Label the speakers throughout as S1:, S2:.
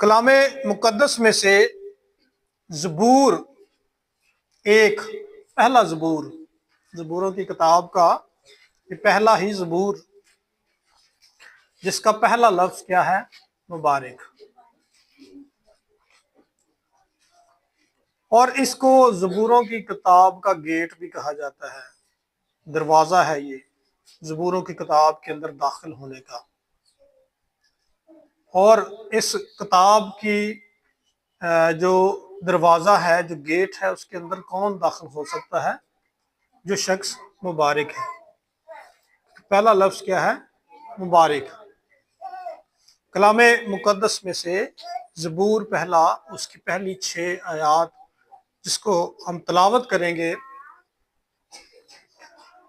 S1: कलामे मुकद्दस में से ज़बूर एक पहला ज़बूर, ज़बूरों की किताब का ये पहला ही ज़बूर, जिसका पहला लफ्ज़ क्या है? मुबारक। और इसको ज़बूरों की किताब का गेट भी कहा जाता है, दरवाज़ा है ये ज़बूरों की किताब के अंदर दाखिल होने का। और इस किताब की जो दरवाज़ा है, जो गेट है, उसके अंदर कौन दाखिल हो सकता है? जो शख्स मुबारक है। पहला लफ्ज़ क्या है? मुबारक। कलामे मुकद्दस में से ज़बूर पहला, उसकी पहली 6 आयात जिसको हम तलावत करेंगे,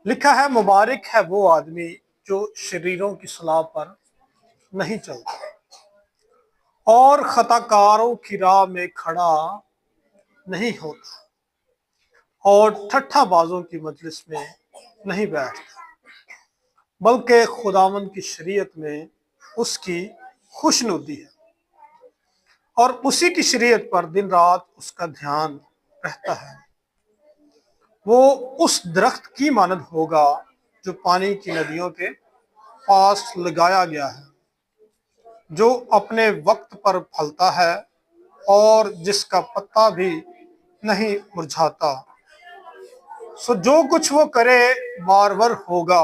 S1: लिखा है, मुबारक है वो आदमी जो शरीरों की सलाह पर नहीं चलता और खताकारों की राह में खड़ा नहीं होता और ठट्ठाबाजों की मजलिस में नहीं बैठता, बल्कि खुदावंद की शरीयत में उसकी खुशनुदी है और उसी की शरीयत पर दिन रात उसका ध्यान रहता है। वो उस दरख्त की मानद होगा जो पानी की नदियों के पास लगाया गया है, जो अपने वक्त पर फलता है और जिसका पत्ता भी नहीं मुरझाता। सो जो कुछ वो करे बारवर होगा।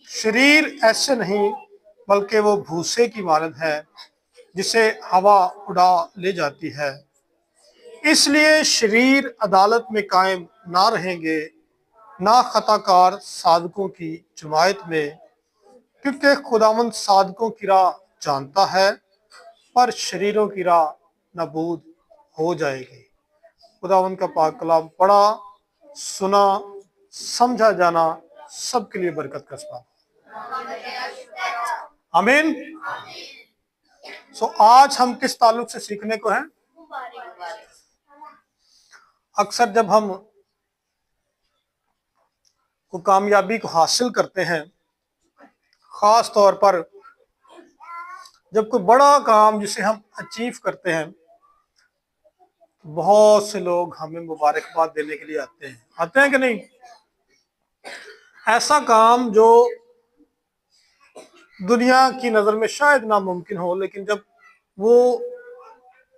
S1: शरीर ऐसे नहीं, बल्कि वो भूसे की मानद है जिसे हवा उड़ा ले जाती है। इसलिए शरीर अदालत में कायम ना रहेंगे, ना खताकार सादकों की जमायत में, क्योंकि खुदावंद सादकों की राह जानता है, पर शरीरों की राह नाबूद हो जाएगी। खुदावंद का पाक कलाम पढ़ा, सुना, समझा जाना सबके लिए बरकत का सबब। आमीन। सो आज हम किस ताल्लुक से सीखने को हैं? अक्सर जब हम को कामयाबी को हासिल करते हैं, खास तौर पर जब कोई बड़ा काम जिसे हम अचीव करते हैं, बहुत से लोग हमें मुबारकबाद देने के लिए आते हैं कि नहीं? ऐसा काम जो दुनिया की नज़र में शायद नामुमकिन हो, लेकिन जब वो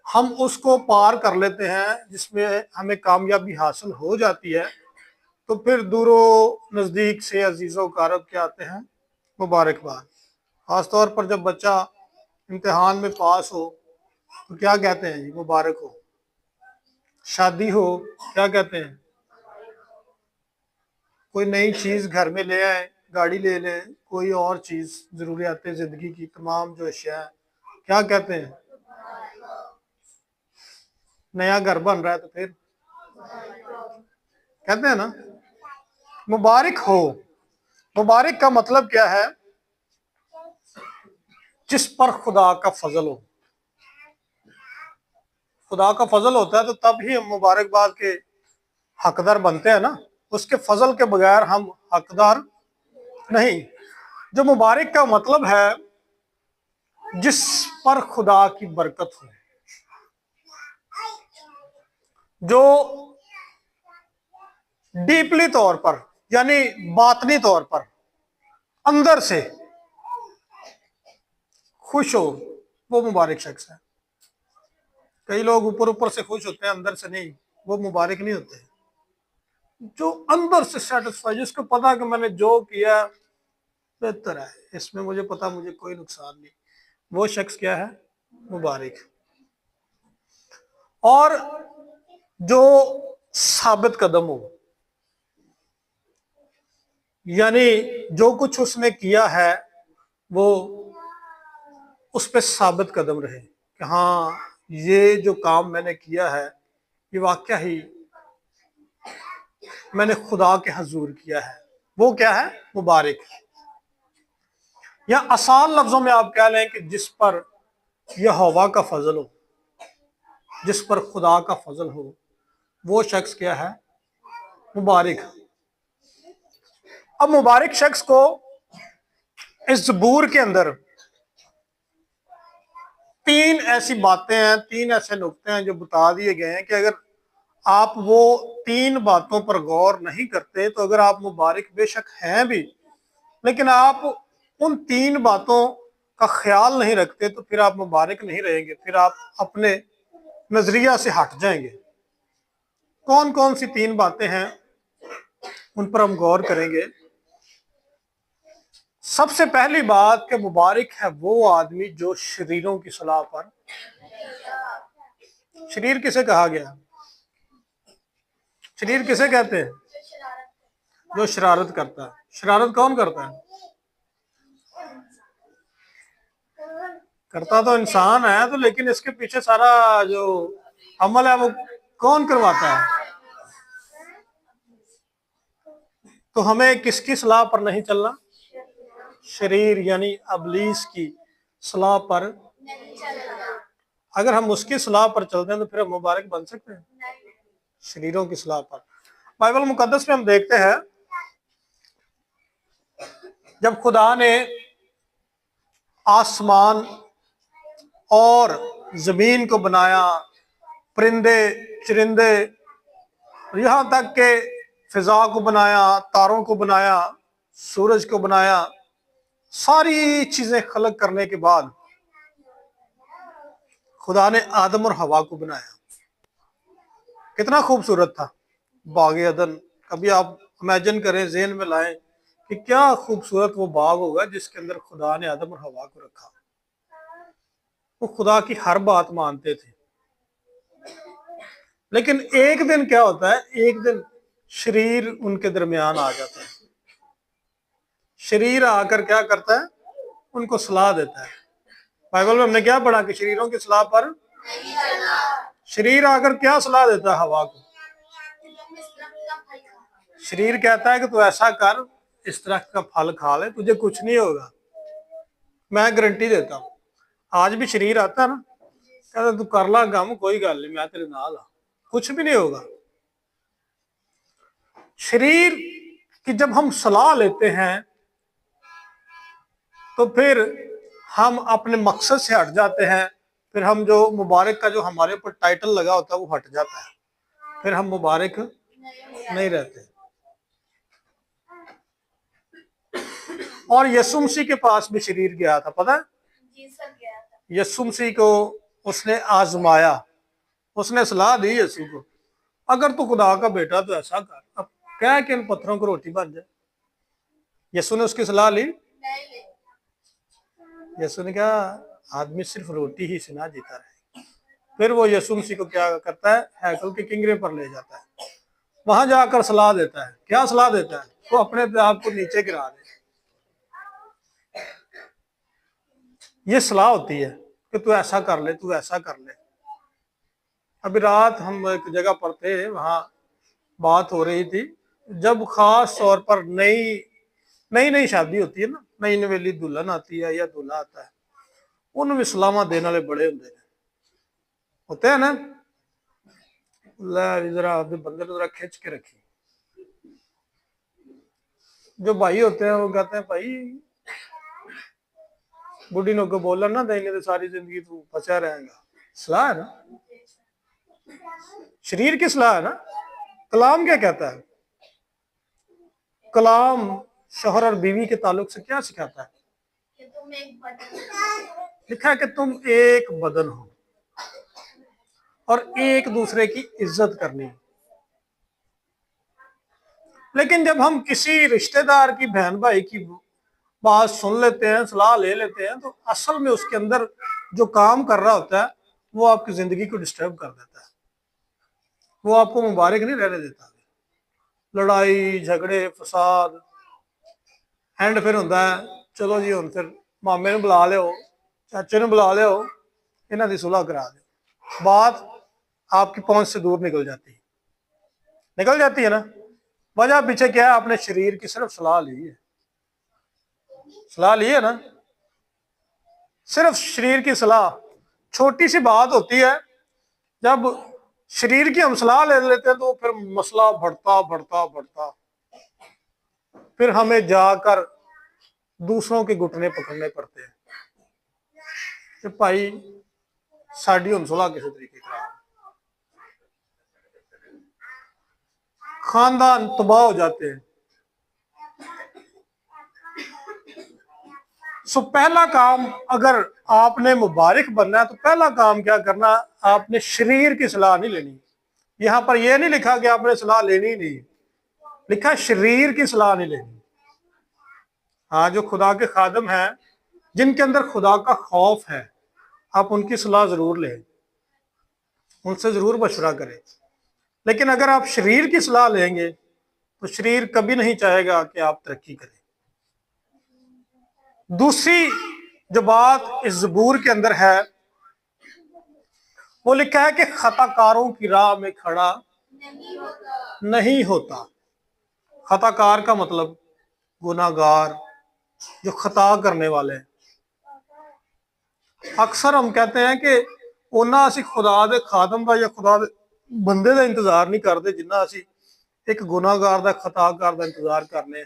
S1: हम उसको पार कर लेते हैं, जिसमें हमें कामयाबी हासिल हो जाती है, तो फिर दूरों नज़दीक से अजीज़ों कारब क्या आते हैं? मुबारकबाद। खास तौर पर जब बच्चा इम्तिहान में पास हो तो क्या कहते हैं? जी मुबारक हो। शादी हो, क्या कहते हैं? कोई नई चीज़ घर में ले आए, गाड़ी ले लें, कोई और चीज़, ज़रूरियात ज़िंदगी की तमाम जो अशिया है, क्या कहते हैं? नया घर बन रहा है तो फिर कहते हैं ना, मुबारक हो। मुबारक का मतलब क्या है? जिस पर खुदा का फजल हो। खुदा का फजल होता है तो तब ही हम मुबारकबाद के हकदार बनते हैं ना, उसके फजल के बगैर हम हकदार नहीं। जो मुबारक का मतलब है जिस पर खुदा की बरकत हो, जो डीपली तौर पर यानी बातनी तौर पर अंदर से खुश हो, वो मुबारक शख्स है। कई लोग ऊपर ऊपर से खुश होते हैं, अंदर से नहीं, वो मुबारक नहीं होते। जो अंदर से सेटिस्फाई, जिसको पता कि मैंने जो किया बेहतर है, इसमें मुझे पता मुझे कोई नुकसान नहीं, वो शख्स क्या है? मुबारक। और जो साबित कदम हो, यानी जो कुछ उसने किया है वो उस पर साबित कदम रहे कि हाँ, ये जो काम मैंने किया है ये वाकया ही मैंने खुदा के हजूर किया है, वो क्या है? मुबारक। या आसान लफ्जों में आप कह लें कि जिस पर यहोवा का फजल हो, जिस पर खुदा का फजल हो, वो शख्स क्या है? मुबारक। अब मुबारक शख्स को इस ज़बूर के अंदर तीन ऐसी बातें हैं, तीन ऐसे नुक्ते हैं जो बता दिए गए हैं कि अगर आप वो तीन बातों पर गौर नहीं करते तो अगर आप मुबारक बेशक हैं भी, लेकिन आप उन तीन बातों का ख्याल नहीं रखते तो फिर आप मुबारक नहीं रहेंगे, फिर आप अपने नजरिया से हट जाएंगे। कौन कौन सी तीन बातें हैं उन पर हम गौर करेंगे। सबसे पहली बात कि मुबारक है वो आदमी जो शरीरों की सलाह पर, शरीर किसे कहा गया, शरीर किसे कहते हैं, जो शरारत करता है। शरारत कौन करता है, करता तो इंसान है, तो लेकिन इसके पीछे सारा जो अमल है वो कौन करवाता है। तो हमें किसकी सलाह पर नहीं चलना, शरीर यानी अबलीस की सलाह पर। अगर हम उसकी सलाह पर चलते हैं तो फिर हम मुबारक बन सकते हैं, शरीरों की सलाह पर। बाइबल मुकद्दस में हम देखते हैं जब खुदा ने आसमान और जमीन को बनाया, परिंदे चरिंदे, यहां तक के फिजा को बनाया, तारों को बनाया, सूरज को बनाया, सारी चीजें खलक करने के बाद खुदा ने आदम और हवा को बनाया। कितना खूबसूरत था बाग अदन। कभी आप इमेजिन करें, जेहन में लाएं कि क्या खूबसूरत वो बाग होगा जिसके अंदर खुदा ने आदम और हवा को रखा। वो खुदा की हर बात मानते थे, लेकिन एक दिन क्या होता है, एक दिन शरीर उनके दरमियान आ जाता है। शरीर आकर क्या करता है, उनको सलाह देता है। बाइबल में हमने क्या पढ़ा कि शरीरों की सलाह पर, शरीर आकर क्या सलाह देता है हवा को। शरीर कहता है कि तू ऐसा कर, इस तरह का फल खा ले, तुझे कुछ नहीं होगा, मैं गारंटी देता हूं। आज भी शरीर आता है ना, कहता तू कर ला काम, कोई गल नहीं, मैं तेरे नाल आ, कुछ भी नहीं होगा। शरीर की जब हम सलाह लेते हैं तो फिर हम अपने मकसद से हट जाते हैं, फिर हम जो मुबारक का जो हमारे ऊपर टाइटल लगा होता है वो हट जाता है, फिर हम मुबारक नहीं रहते। और यीशु मसीह के पास भी शरीर गया था, पता है, यीशु मसीह को उसने आजमाया, उसने सलाह दी यीशु को, अगर तू खुदा का बेटा तो ऐसा कर, अब क्या कि इन पत्थरों को रोटी बन जाए। यीशु ने उसकी सलाह ली, यीशु ने कहा आदमी सिर्फ रोटी ही से ना जीता रहे। फिर वो यीशु मसीह को क्या करता है, हैकल के किंगरे पर ले जाता है, वहां जाकर सलाह देता है। क्या सलाह देता है, वो अपने आप को नीचे गिरा दे। ये सलाह होती है कि तू ऐसा कर ले, तू ऐसा कर ले। अभी रात हम एक जगह पर थे, वहां बात हो रही थी, जब खास तौर पर नई नई नई शादी होती है ना, नई नवेली दुल्हन आती है या दूल्हा आता है, उनमें सलामा देने वाले बड़े होते हैं ना, जरा बंदे को जरा खिंच के रखी। जो भाई होते हैं वो कहते हैं भाई बुढ़ी नो को बोला ना देंगे तो सारी जिंदगी तू फंसा रहेगा। सलाह है ना, शरीर की सलाह है ना। कलाम क्या कहता है, कलाम शोहर और बीवी के ताल्लुक से क्या सिखाता है, लिखा है कि तुम एक बदन हो और एक दूसरे की इज्जत करनी। लेकिन जब हम किसी रिश्तेदार की, बहन भाई की बात सुन लेते हैं, सलाह ले लेते हैं, तो असल में उसके अंदर जो काम कर रहा होता है वो आपकी जिंदगी को डिस्टर्ब कर देता है, वो आपको मुबारक नहीं रहने देता। लड़ाई झगड़े फसाद, एंड फिर होता है चलो जी हम फिर मामे ने बुला लियो, चाचे ने बुला लियो, इन्हों की सुलह करा दो। बात आपकी पहुंच से दूर निकल जाती है ना। वजह पीछे क्या है, आपने शरीर की सिर्फ सलाह ली है, सलाह ली है ना, सिर्फ शरीर की सलाह। छोटी सी बात होती है, जब शरीर की हम सलाह ले लेते हैं तो फिर मसला बढ़ता बढ़ता बढ़ता, फिर हमें जाकर दूसरों के घुटने पकड़ने पड़ते हैं कि भाई साड़ी हम सुलह किसी तरीके करा, खानदान तबाह हो जाते हैं। सो पहला काम, अगर आपने मुबारक बनना है तो पहला काम क्या करना, आपने शरीर की सलाह नहीं लेनी। यहां पर यह नहीं लिखा कि आपने सलाह लेनी नहीं, लिखा शरीर की सलाह नहीं लेनी। हाँ, जो खुदा के खादम हैं, जिनके अंदर खुदा का खौफ है, आप उनकी सलाह जरूर लें, उनसे जरूर मशवरा करें। लेकिन अगर आप शरीर की सलाह लेंगे तो शरीर कभी नहीं चाहेगा कि आप तरक्की करें। दूसरी जो बात इस ज़बूर के अंदर है, वो लिखा है कि खताकारों की राह में खड़ा नहीं होता। खताकार का मतलब गुनाहगार, जो खता करने वाले हैं। अक्सर हम कहते हैं कि ਉਹਨਾਂ ਅਸੀਂ खुदा दे खादम का या खुदा दे बंदे का इंतजार नहीं करते जिन्ना ਅਸੀਂ एक गुनाहगार का खताकार का इंतजार करने।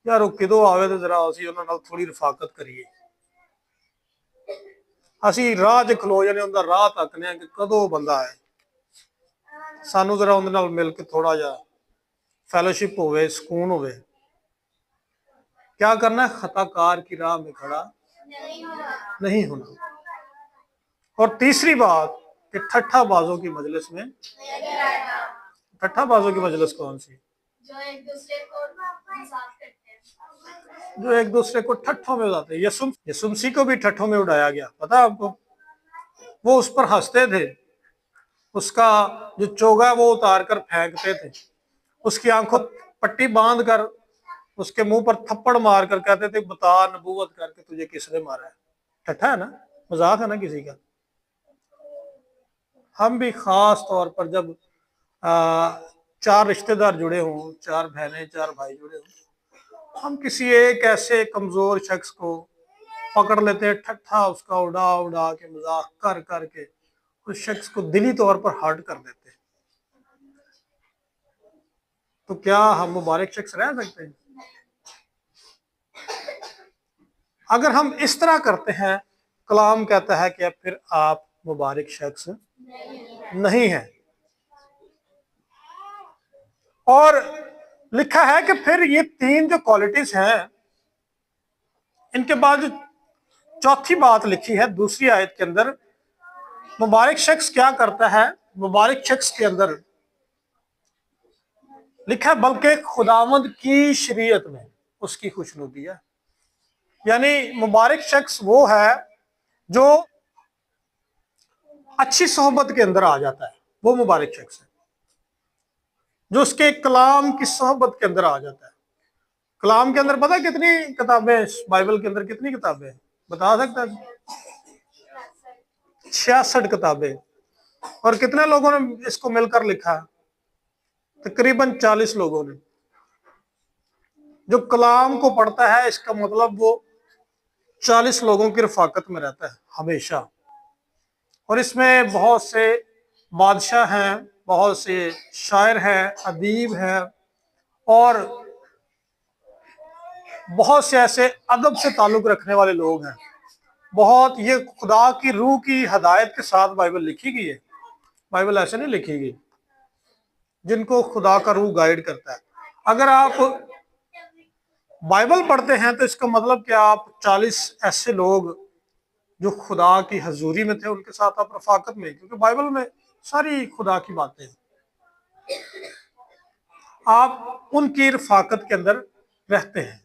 S1: यार वो किदों आवे तो जरा ਅਸੀਂ ਉਹਨਾਂ ਨਾਲ थोड़ी रफाकत करिए। ਅਸੀਂ ਰਾਹ 'ਚ ਖਲੋ ਜਾਂਦੇ, ਉਹਦਾ ਰਾਹ ਤੱਕਨੇ कि कदों बंदा आए, ਸਾਨੂੰ जरा ਉਹਦੇ ਨਾਲ मिल के थोड़ा जा फैलोशिप होवे, सुकून होवे। क्या करना है, खताकार की राह में खड़ा नहीं होना। और तीसरी बात कि ठट्ठा बाजों की मजलिस में, ठट्ठा बाजों की मजलिस कौन सी, जो एक दूसरे को ठट्ठों में उड़ाते हैं। यसुमसी को भी ठट्ठों में उड़ाया गया, पता आपको। वो उस पर हंसते थे, उसका जो चोगा वो उतार कर फेंकते थे, उसकी आंखों पट्टी बांध कर उसके मुंह पर थप्पड़ मार कर कहते थे बता नबूवत करके तुझे किसने मारा है। ठट्ठा है ना, मजाक है ना किसी का। हम भी खास तौर पर जब चार रिश्तेदार जुड़े हों, चार बहनें चार भाई जुड़े हों, हम किसी एक ऐसे कमजोर शख्स को पकड़ लेते हैं, ठट्ठा उसका उड़ा उड़ा के मजाक कर करके उस शख्स को दिली तौर पर हर्ट कर देते हैं। तो क्या हम मुबारक शख्स रह सकते हैं? अगर हम इस तरह करते हैं, कलाम कहता है कि फिर आप मुबारक शख्स नहीं है। और लिखा है कि फिर ये तीन जो क्वालिटीज हैं, इनके बाद चौथी बात लिखी है दूसरी आयत के अंदर। मुबारक शख्स क्या करता है, मुबारक शख्स के अंदर लिखा है बल्कि खुदावंद की शरीयत में उसकी खुशनुदी है। यानी मुबारक शख्स वो है जो अच्छी सोहबत के अंदर आ जाता है, वो मुबारक शख्स है जो उसके कलाम की सोहबत के अंदर आ जाता है। कलाम के अंदर पता है कितनी किताबें, बाइबल के अंदर कितनी किताबें बता सकता है? 66 किताबें। और कितने लोगों ने इसको मिलकर लिखा? तकरीबन 40 लोगों ने। जो कलाम को पढ़ता है, इसका मतलब वो 40 लोगों की रफाकत में रहता है हमेशा। और इसमें बहुत से बादशाह हैं, बहुत से शायर हैं, अदीब हैं, और बहुत से ऐसे अदब से ताल्लुक रखने वाले लोग हैं। बहुत, ये खुदा की रूह की हदायत के साथ बाइबल लिखी गई है। बाइबल ऐसे नहीं लिखी गई, जिनको खुदा का रूह गाइड करता है। अगर आप बाइबल पढ़ते हैं तो इसका मतलब कि आप 40 ऐसे लोग जो खुदा की हजूरी में थे उनके साथ आप रफाकत में, क्योंकि बाइबल में सारी खुदा की बातें हैं, आप उनकी रफाकत के अंदर रहते हैं।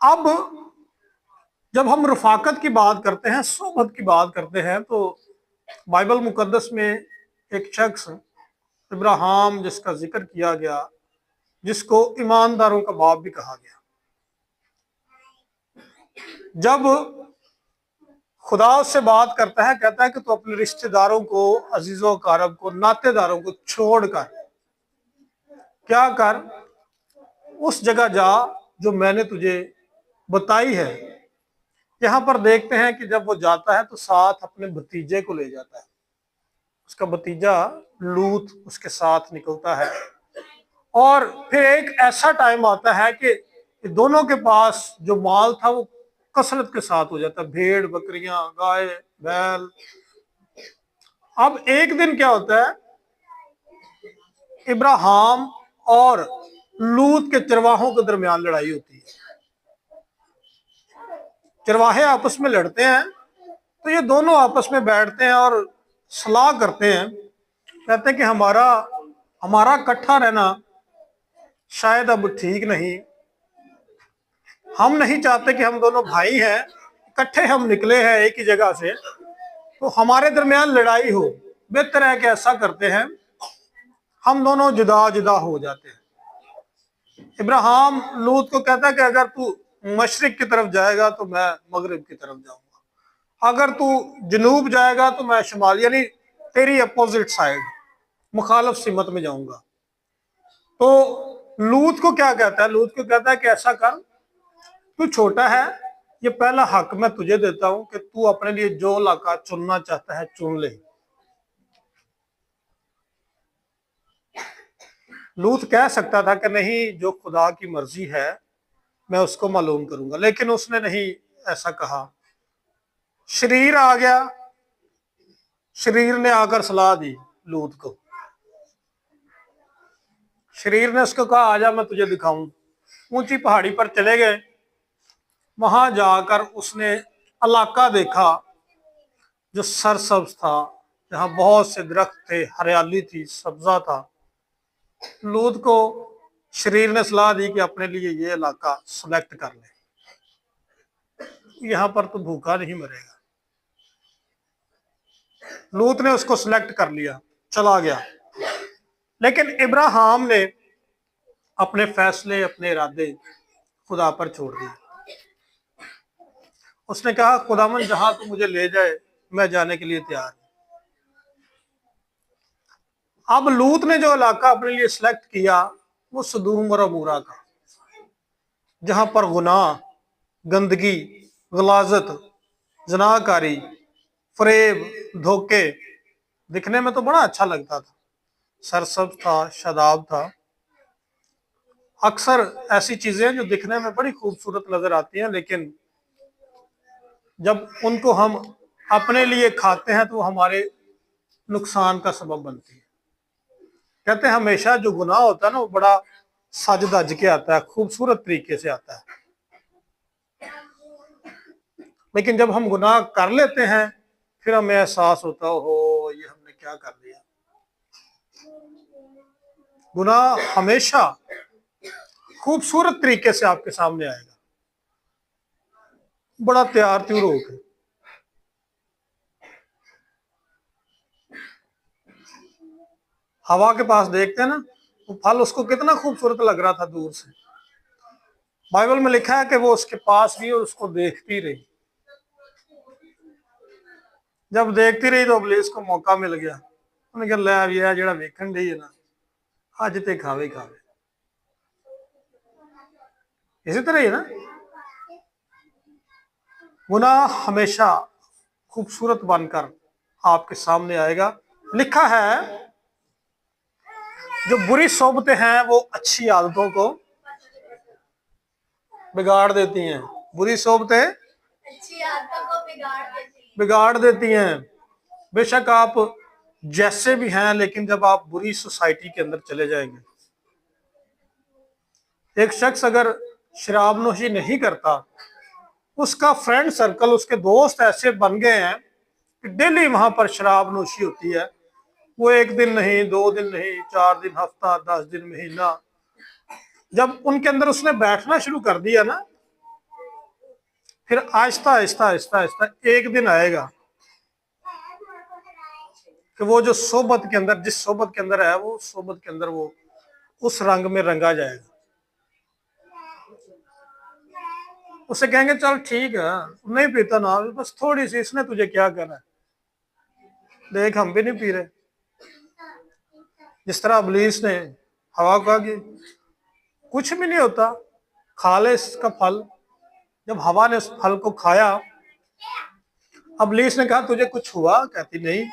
S1: अब जब हम रफाकत की बात करते हैं, सोहबत की बात करते हैं, तो बाइबल मुकद्दस में एक शख्स इब्राहिम जिसका जिक्र किया गया, जिसको ईमानदारों का बाप भी कहा गया, जब खुदा उससे बात करता है, कहता है कि तू अपने रिश्तेदारों को, अजीजों कारब को, नातेदारों को छोड़कर क्या कर, उस जगह जा जो मैंने तुझे बताई है। यहां पर देखते हैं कि जब वो जाता है तो साथ अपने भतीजे को ले जाता है। उसका भतीजा लूत उसके साथ निकलता है। और फिर एक ऐसा टाइम आता है कि दोनों के पास जो माल था वो कसरत के साथ हो जाता है, भेड़ बकरियां गाय बैल। अब एक दिन क्या होता है, इब्राहिम और लूत के चरवाहों के दरमियान लड़ाई होती है। चरवाहे आपस में लड़ते हैं, तो ये दोनों आपस में बैठते हैं और सलाह करते हैं। कहते हैं कि हमारा हमारा इकट्ठा रहना शायद अब ठीक नहीं, हम नहीं चाहते कि हम दोनों भाई हैं, इकट्ठे हम निकले हैं एक ही जगह से, तो हमारे दरमियान लड़ाई हो, बेहतर है कि ऐसा करते हैं हम दोनों जुदा जुदा हो जाते हैं। इब्राहिम लूत को कहता है कि अगर तू मशरिक की तरफ जाएगा तो मैं मगरिब की तरफ जाऊंगा, अगर तू जनूब जाएगा तो मैं शुमाल, यानी तेरी अपोजिट साइड, मुखालफ सिमत में जाऊंगा। तो लूत को क्या कहता है, लूत को कहता है कि ऐसा कर, तू छोटा है, ये पहला हक मैं तुझे देता हूं कि तू अपने लिए जो इलाका चुनना चाहता है चुन ले। लूत कह सकता था कि नहीं, जो खुदा की मर्जी है मैं उसको मालूम करूंगा, लेकिन उसने नहीं ऐसा कहा। शरीर आ गया, शरीर ने आकर सलाह दी लूत को। शरीर ने उसको कहा आजा मैं तुझे दिखाऊं। ऊंची पहाड़ी पर चले गए, वहां जाकर उसने इलाका देखा जो सरसब्ज था, जहां बहुत से दरख्त थे, हरियाली थी, सब्जा था। लूत को शरीर ने सलाह दी कि अपने लिए ये इलाका सेलेक्ट कर ले, यहां पर तो भूखा नहीं मरेगा। लूत ने उसको सिलेक्ट कर लिया, चला गया। लेकिन इब्राहिम ने अपने फैसले, अपने इरादे खुदा पर छोड़ दिए। उसने कहा खुदावन जहां तू मुझे ले जाए मैं जाने के लिए तैयार हूं। अब लूत ने जो इलाका अपने लिए सिलेक्ट किया वो सदूम और अमूरा का, जहां पर गुनाह, गंदगी, गलाजत, जनाकारी, फरेब, धोखे, दिखने में तो बड़ा अच्छा लगता था, सरसब्ज था, शादाब था। अक्सर ऐसी चीजें जो दिखने में बड़ी खूबसूरत नजर आती हैं, लेकिन जब उनको हम अपने लिए खाते हैं तो हमारे नुकसान का सबब बनती है। कहते हैं हमेशा जो गुनाह होता है ना वो बड़ा सज धज के आता है, खूबसूरत तरीके से आता है, लेकिन जब हम गुनाह कर लेते हैं फिर हमें एहसास होता हो ये हमने क्या कर लिया। गुनाह हमेशा खूबसूरत तरीके से आपके सामने आएगा, बड़ा तैयार त्यूर होकर। हवा के पास देखते हैं ना, वो फल उसको कितना खूबसूरत लग रहा था दूर से, बाइबल में लिखा है कि वो उसके पास भी और उसको देखती रही। जब देखती रही तो इब्लीस को मौका मिल गया, उन्हें कहा लै भी है जेड़ा वेखन डी है ना अज ते खावे ही खावे। इसी तरह ही ना, गुनाह हमेशा खूबसूरत बनकर आपके सामने आएगा। लिखा है जो बुरी सोबतें हैं वो अच्छी आदतों को बिगाड़ देती हैं, बुरी सोबतें अच्छी आदतों को बिगाड़ देती हैं। बेशक आप जैसे भी हैं, लेकिन जब आप बुरी सोसाइटी के अंदर चले जाएंगे, एक शख्स अगर शराब नोशी नहीं करता, उसका फ्रेंड सर्कल, उसके दोस्त ऐसे बन गए हैं कि डेली वहां पर शराब नोशी होती है। वो एक दिन नहीं, 2 दिन नहीं, 4 दिन, हफ्ता, 10 दिन, महीना, जब उनके अंदर उसने बैठना शुरू कर दिया ना, फिर आहिस्ता आहिस्ता आहिस्ता आहिस्ता एक दिन आएगा कि वो जो सोबत के अंदर, जिस सोबत के अंदर है, वो सोबत के अंदर वो उस रंग में रंगा जाएगा। उसे कहेंगे चल ठीक है नहीं पीता ना, बस थोड़ी सी, इसने तुझे क्या करना है, देख हम भी नहीं पी रहे। जिस तरह इब्लीस ने हवा को कहा कि कुछ भी नहीं होता, खा ले इसका फल। जब हवा ने उस फल को खाया, इब्लीस ने कहा तुझे कुछ हुआ, कहती नहीं।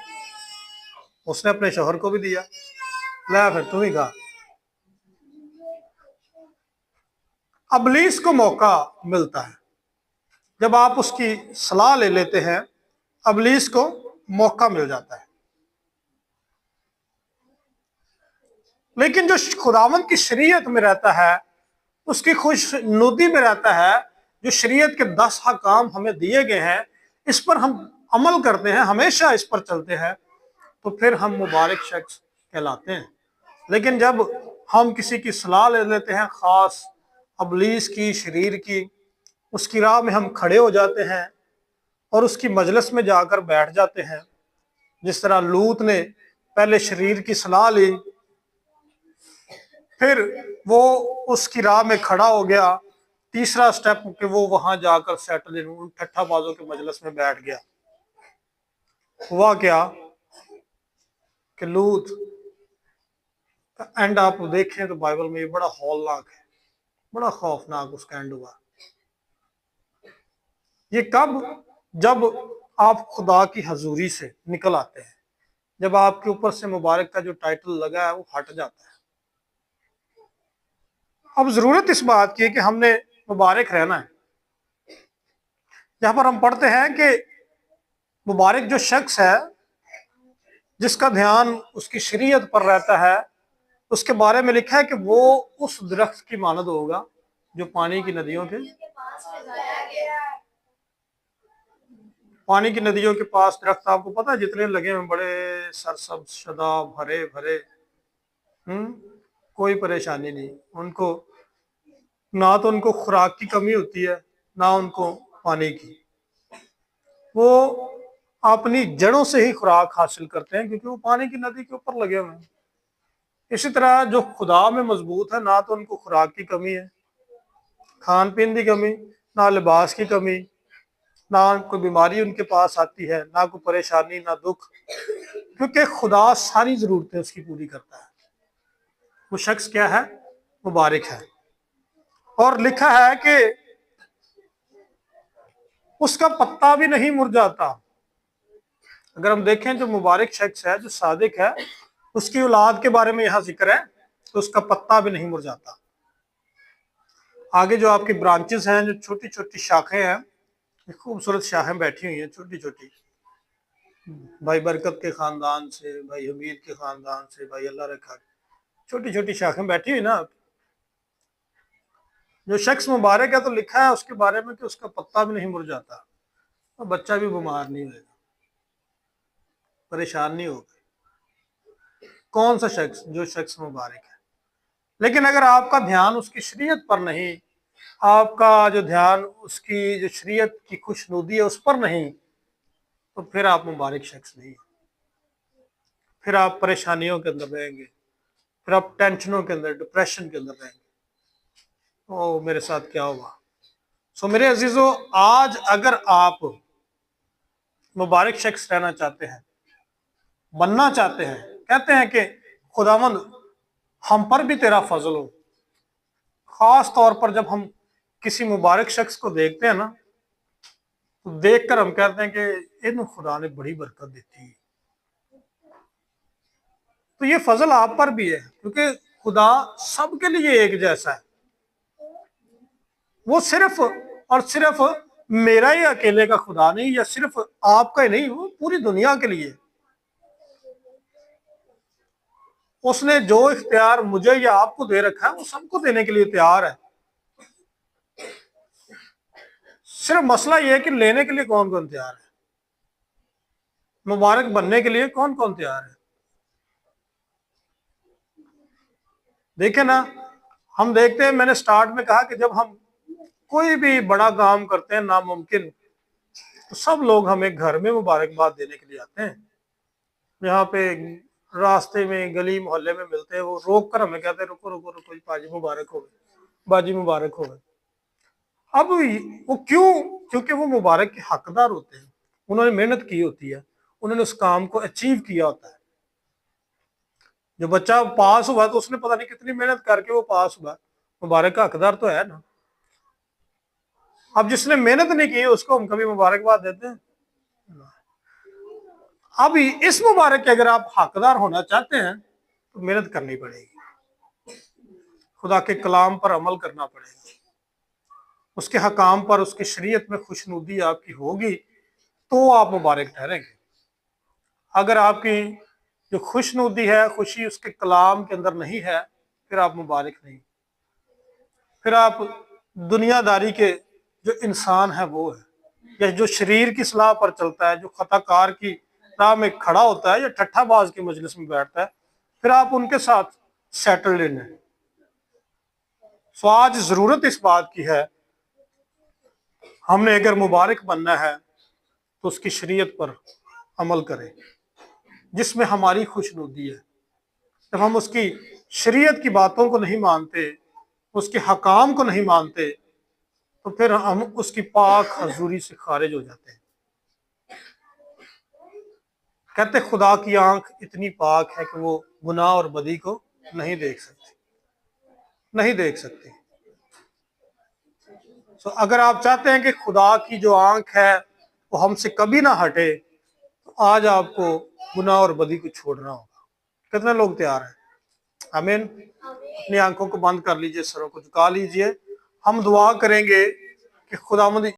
S1: उसने अपने शौहर को भी दिया, ला फिर तू ही खा। इब्लीस को मौका मिलता है जब आप उसकी सलाह ले लेते हैं, इब्लीस को मौका मिल जाता है। लेकिन जो खुदावंद की शरीयत में रहता है, उसकी खुशनुदी में रहता है, जो शरीयत के 10 हकाम हमें दिए गए हैं, इस पर हम अमल करते हैं, हमेशा इस पर चलते हैं, तो फिर हम मुबारक शख्स कहलाते हैं। लेकिन जब हम किसी की सलाह ले लेते हैं, खास इब्लीस की, शरीर की, उसकी राह में हम खड़े हो जाते हैं और उसकी मजलिस में जाकर बैठ जाते हैं, जिस तरह लूत ने पहले शरीर की सलाह ली, फिर वो उसकी राह में खड़ा हो गया, तीसरा स्टेप कि वो वहां जाकर सेटल इन उन ठट्ठाबाजों के मजलिस में बैठ गया। हुआ क्या कि लूत का एंड आप देखें तो बाइबल में ये बड़ा हौलनाक है, बड़ा खौफनाक उसका एंड हुआ। ये कब? जब आप खुदा की हजूरी से निकल आते हैं, जब आपके ऊपर से मुबारक का जो टाइटल लगा है वो हट जाता है। अब जरूरत इस बात की है कि हमने मुबारक रहना है। जहां पर हम पढ़ते हैं कि मुबारक जो शख्स है जिसका ध्यान उसकी शरीयत पर रहता है, उसके बारे में लिखा है कि वो उस दरख्त की मानद होगा जो पानी की नदियों के पास दरख्त। आपको पता है जितने लगे हैं बड़े सरसब्ज शदाब हरे भरे, कोई परेशानी नहीं उनको, ना तो उनको खुराक की कमी होती है ना उनको पानी की। वो अपनी जड़ों से ही खुराक हासिल करते हैं क्योंकि वो पानी की नदी के ऊपर लगे हुए हैं। इसी तरह जो खुदा में मजबूत है, ना तो उनको खुराक की कमी है, खान पीन की कमी, ना लिबास की कमी, ना कोई बीमारी उनके पास आती है, ना कोई परेशानी, ना दुख, क्योंकि खुदा सारी जरूरतें उसकी पूरी करता है। वो शख्स क्या है? मुबारक है। और लिखा है कि उसका पत्ता भी नहीं मुरझाता। अगर हम देखें जो मुबारक शख्स है, जो सादिक है, उसकी औलाद के बारे में यहां जिक्र है तो उसका पत्ता भी नहीं मुरझाता। आगे जो आपकी ब्रांचेस हैं, जो छोटी छोटी शाखें हैं, खूबसूरत शाखें बैठी हुई हैं छोटी छोटी, भाई बरकत के खानदान से, भाई हमीद के खानदान से, भाई अल्लाह रखा, छोटी छोटी शाखें बैठी हुई ना। जो शख्स मुबारक है तो लिखा है उसके बारे में कि उसका पत्ता भी नहीं मुरझाता और बच्चा भी बीमार नहीं होगा, परेशान नहीं होगा। कौन सा शख्स? जो शख्स मुबारक है। लेकिन अगर आपका ध्यान उसकी शरीयत पर नहीं, आपका जो ध्यान उसकी जो शरीयत की खुशनुदी है उस पर नहीं, तो फिर आप मुबारक शख्स नहीं। फिर आप परेशानियों के अंदर रहेंगे, फिर आप टेंशनों के अंदर, डिप्रेशन के अंदर रहेंगे। ओ मेरे साथ क्या हुआ? सो मेरे अजीजों, आज अगर आप मुबारक शख्स रहना चाहते हैं, बनना चाहते हैं, कहते हैं कि खुदावंद हम पर भी तेरा फजल हो। खास तौर पर जब हम किसी मुबारक शख्स को देखते हैं ना, तो देखकर हम कहते हैं कि इन खुदा ने बड़ी बरकत दी थी। तो ये फजल आप पर भी है क्योंकि खुदा सबके लिए एक जैसा है। वो सिर्फ और सिर्फ मेरा ही अकेले का खुदा नहीं, या सिर्फ आपका ही नहीं, वो पूरी दुनिया के लिए। उसने जो इख्तियार मुझे या आपको दे रखा है वो सबको देने के लिए तैयार है। सिर्फ मसला ये है कि लेने के लिए कौन कौन तैयार है, मुबारक बनने के लिए कौन कौन तैयार है। देखे ना, हम देखते हैं, मैंने स्टार्ट में कहा कि जब हम कोई भी बड़ा काम करते हैं नामुमकिन, तो सब लोग हमें घर में मुबारकबाद देने के लिए आते हैं। यहाँ पे रास्ते में गली मोहल्ले में मिलते हैं, वो रोक कर हमें कहते हैं रुको रुको रुको, बाजी मुबारक हो गए, बाजी मुबारक हो गए। अब वो क्यों? क्योंकि वो मुबारक के हकदार होते हैं, उन्होंने मेहनत की होती है, उन्होंने उस काम को अचीव किया होता है। जो बच्चा पास हुआ तो उसने पता नहीं कितनी मेहनत करके वो पास हुआ, मुबारक का हकदार तो है ना। अब जिसने मेहनत नहीं की उसको हम कभी मुबारकबाद देते हैं? अब इस मुबारक के अगर आप हकदार होना चाहते हैं तो मेहनत करनी पड़ेगी, खुदा के कलाम पर अमल करना पड़ेगा। उसके हकाम पर, उसकी शरीयत में खुशनुदी आपकी होगी तो आप मुबारक ठहरेंगे। अगर आपकी जो खुशनुदी है, खुशी उसके कलाम के अंदर नहीं है, फिर आप मुबारक नहीं, फिर आप दुनियादारी के जो इंसान है वो है, या जो शरीर की सलाह पर चलता है, जो खताकार की राह में खड़ा होता है या ठट्ठाबाज की मजलिस में बैठता है, फिर आप उनके साथ सेटल्ड इन है। सो आज जरूरत इस बात की है, हमने अगर मुबारक बनना है तो उसकी शरीयत पर अमल करें जिसमें हमारी खुशनुदी है। जब हम उसकी शरीयत की बातों को नहीं मानते, उसके हकाम को नहीं मानते, तो फिर हम उसकी पाक हजूरी से खारिज हो जाते हैं। कहते खुदा की आंख इतनी पाक है कि वो गुनाह और बदी को नहीं देख सकती, नहीं देख सकती। तो अगर आप चाहते हैं कि खुदा की जो आंख है वो हमसे कभी ना हटे, तो आज आपको गुनाह और बदी को छोड़ना होगा। कितने लोग तैयार हैं? आमीन। अपनी आंखों को बंद कर लीजिए, सरों को झुका लीजिए। हम दुआ करेंगे कि खुदावंद